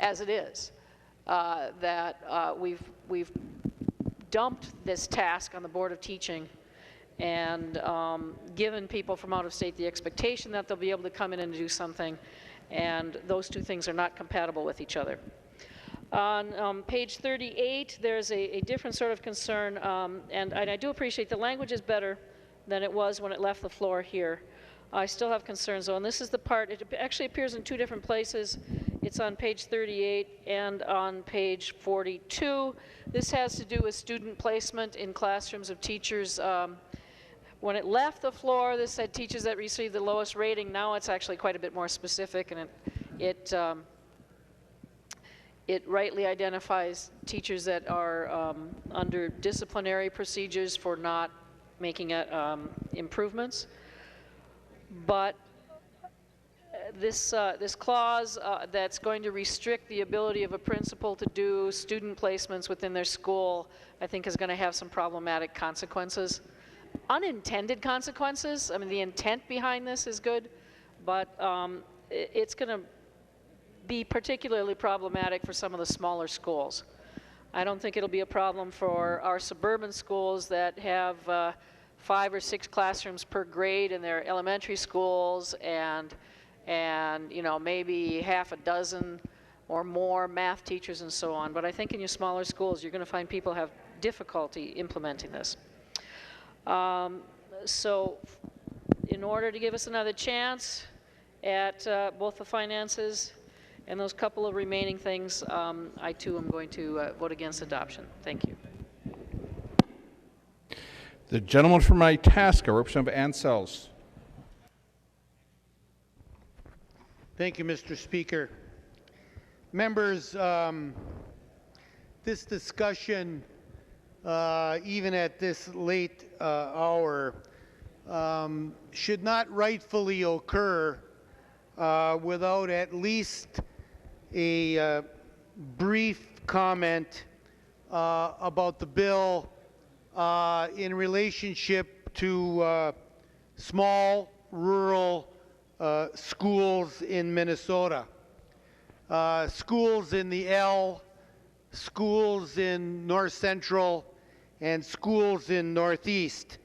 as it is, that we've dumped this task on the Board of Teaching and given people from out of state the expectation that they'll be able to come in and do something, and those two things are not compatible with each other. On page 38, there's a different sort of concern, and I do appreciate the language is better than it was when it left the floor here. I still have concerns though, and this is the part, it actually appears in two different places. It's on page 38 and on page 42. This has to do with student placement in classrooms of teachers. When it left the floor, this said teachers that receive the lowest rating. Now it's actually quite a bit more specific, and it rightly identifies teachers that are under disciplinary procedures for not making improvements. But this clause that's going to restrict the ability of a principal to do student placements within their school, I think is going to have some problematic consequences. Unintended consequences. I mean, the intent behind this is good, but it's going to be particularly problematic for some of the smaller schools. I don't think it'll be a problem for our suburban schools that have 5 or 6 classrooms per grade in their elementary schools, and you know, maybe half a dozen or more math teachers and so on. But I think in your smaller schools, you're going to find people have difficulty implementing this. So in order to give us another chance at both the finances and those couple of remaining things, I too am going to vote against adoption. Thank you. The gentleman from Itasca, Representative Ansels. Thank you, Mr. Speaker. Members, this discussion, even at this late hour, should not rightfully occur without at least a brief comment about the bill in relationship to small rural schools in Minnesota. Schools in the L, schools in North Central, and schools in Northeast.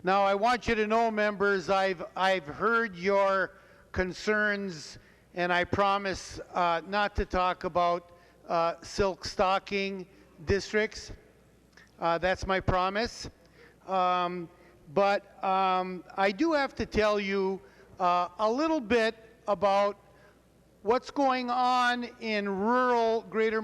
Now, I want you to know, members, I've heard your concerns, and I promise not to talk about silk stocking districts. That's my promise. But I do have to tell you a little bit about what's going on in rural Greater